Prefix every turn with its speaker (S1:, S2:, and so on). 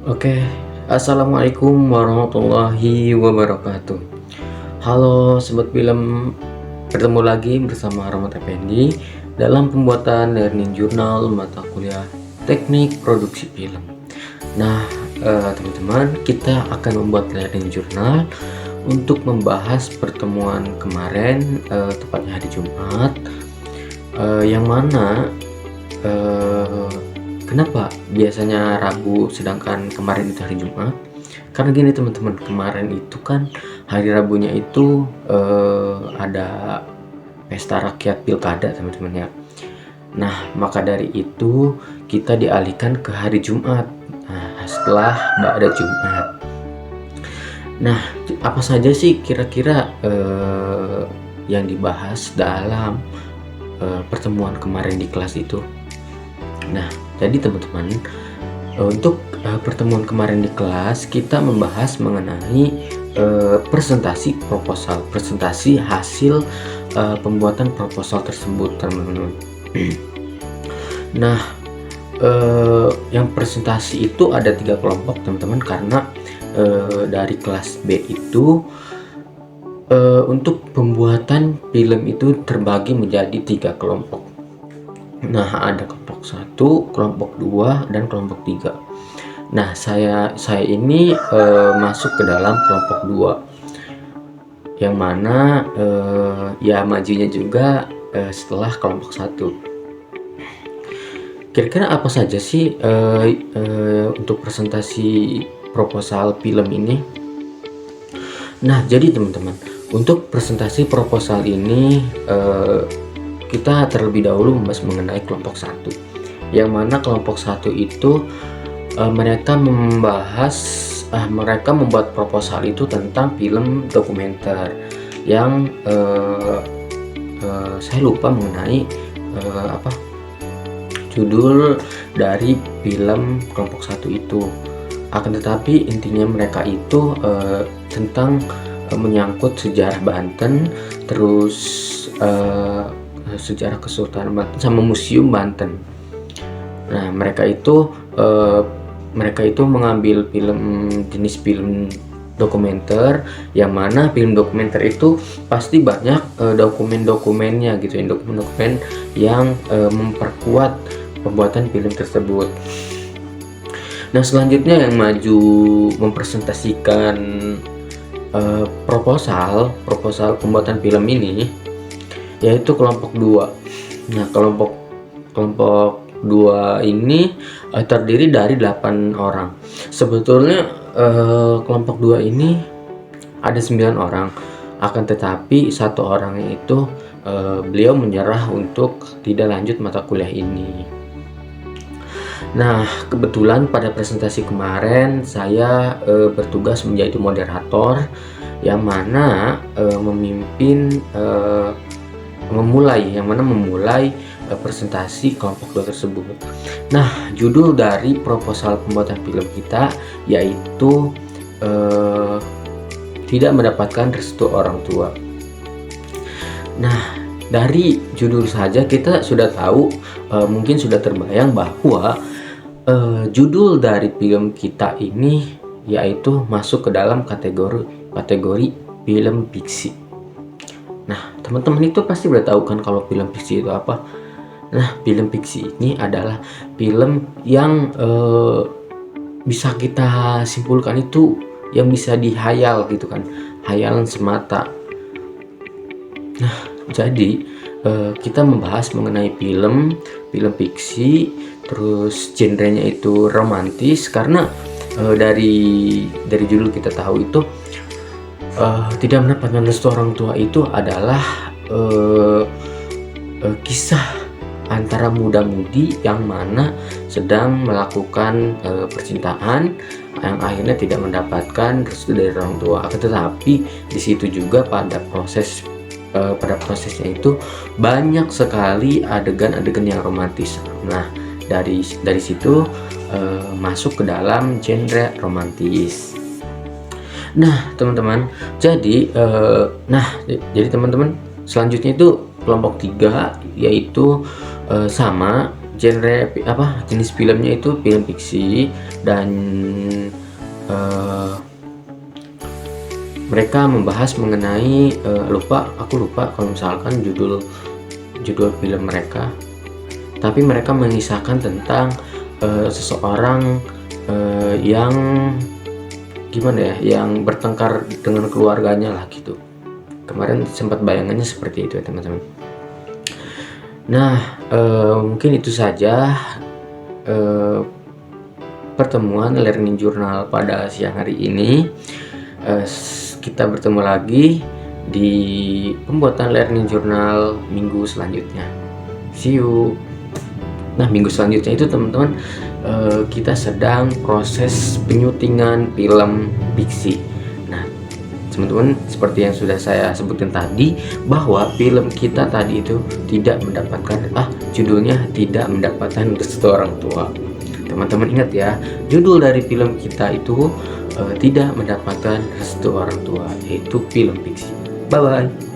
S1: Oke, assalamualaikum warahmatullahi wabarakatuh. Halo sobat film, bertemu lagi bersama Rahmat Effendi dalam pembuatan learning journal mata kuliah teknik produksi film. Nah, teman-teman, kita akan membuat learning journal untuk membahas pertemuan kemarin, tepatnya hari Jumat, yang mana eh, kenapa biasanya Rabu sedangkan kemarin itu hari Jumat? Karena gini teman-teman, kemarin itu kan hari Rabunya itu ada pesta rakyat pilkada teman-teman ya. Nah, maka dari itu kita dialihkan ke hari Jumat. Nah, setelah ba'da Jumat. Nah, apa saja sih kira-kira yang dibahas dalam pertemuan kemarin di kelas itu? Nah, jadi teman-teman, untuk pertemuan kemarin di kelas kita membahas mengenai presentasi proposal, presentasi hasil pembuatan proposal tersebut, teman-teman. Nah, yang presentasi itu ada 3 kelompok, teman-teman, karena dari kelas B itu untuk pembuatan film itu terbagi menjadi 3 kelompok. Nah, ada kelompok 1, kelompok 2, dan kelompok 3. Nah, saya ini masuk ke dalam kelompok 2, yang mana ya majunya juga setelah kelompok 1. Kira-kira apa saja sih untuk presentasi proposal film ini? Nah, jadi teman-teman, untuk presentasi proposal ini kita terlebih dahulu membahas mengenai kelompok 1, yang mana kelompok 1 itu mereka membuat proposal itu tentang film dokumenter yang saya lupa mengenai judul dari film kelompok 1 itu. Akan tetapi intinya mereka itu tentang menyangkut sejarah Banten, terus sejarah Kesultanan Banten sama Museum Banten. Nah, mereka itu mengambil jenis film dokumenter, yang mana film dokumenter itu pasti banyak dokumen-dokumennya gitu ya, dokumen-dokumen yang memperkuat pembuatan film tersebut. Nah, selanjutnya yang maju mempresentasikan proposal pembuatan film ini yaitu kelompok 2. Nah, kelompok 2 ini terdiri dari 8 orang. Sebetulnya kelompok 2 ini ada 9 orang. Akan tetapi 1 orangnya itu beliau menyerah untuk tidak lanjut mata kuliah ini. Nah, kebetulan pada presentasi kemarin saya bertugas menjadi moderator, yang mana memulai presentasi kelompok 2 tersebut. Nah, judul dari proposal pembuatan film kita yaitu tidak mendapatkan restu orang tua. Nah, dari judul saja kita sudah tahu, mungkin sudah terbayang bahwa judul dari film kita ini yaitu masuk ke dalam kategori film fiksi. Nah, teman-teman itu pasti udah tahu kan kalau film fiksi itu apa. Nah, film fiksi ini adalah film yang bisa kita simpulkan itu yang bisa dihayal gitu kan, hayalan semata. Nah, jadi kita membahas mengenai film fiksi, terus genrenya itu romantis, karena dari judul kita tahu itu tidak mendapatkan restu orang tua itu adalah kisah antara muda-mudi yang mana sedang melakukan percintaan yang akhirnya tidak mendapatkan restu dari orang tua. Tetapi di situ juga pada prosesnya itu banyak sekali adegan-adegan yang romantis. Nah, dari situ masuk ke dalam genre romantis. Nah, teman-teman, jadi teman-teman, selanjutnya itu kelompok 3 yaitu sama jenis filmnya itu film fiksi, dan mereka membahas mengenai aku lupa kalau misalkan judul film mereka, tapi mereka mengisahkan tentang seseorang yang gimana ya, yang bertengkar dengan keluarganya lah gitu. Kemarin sempat bayangannya seperti itu ya teman-teman. Nah, mungkin itu saja pertemuan Learning Journal pada siang hari ini. Kita bertemu lagi di pembuatan Learning Journal minggu selanjutnya. See you. Nah, minggu selanjutnya itu teman-teman, kita sedang proses penyutingan film fiksi. Nah, teman-teman, seperti yang sudah saya sebutkan tadi, bahwa film kita tadi itu tidak mendapatkan judulnya tidak mendapatkan restu orang tua. Teman-teman ingat ya, judul dari film kita itu tidak mendapatkan restu orang tua, yaitu film fiksi. Bye bye.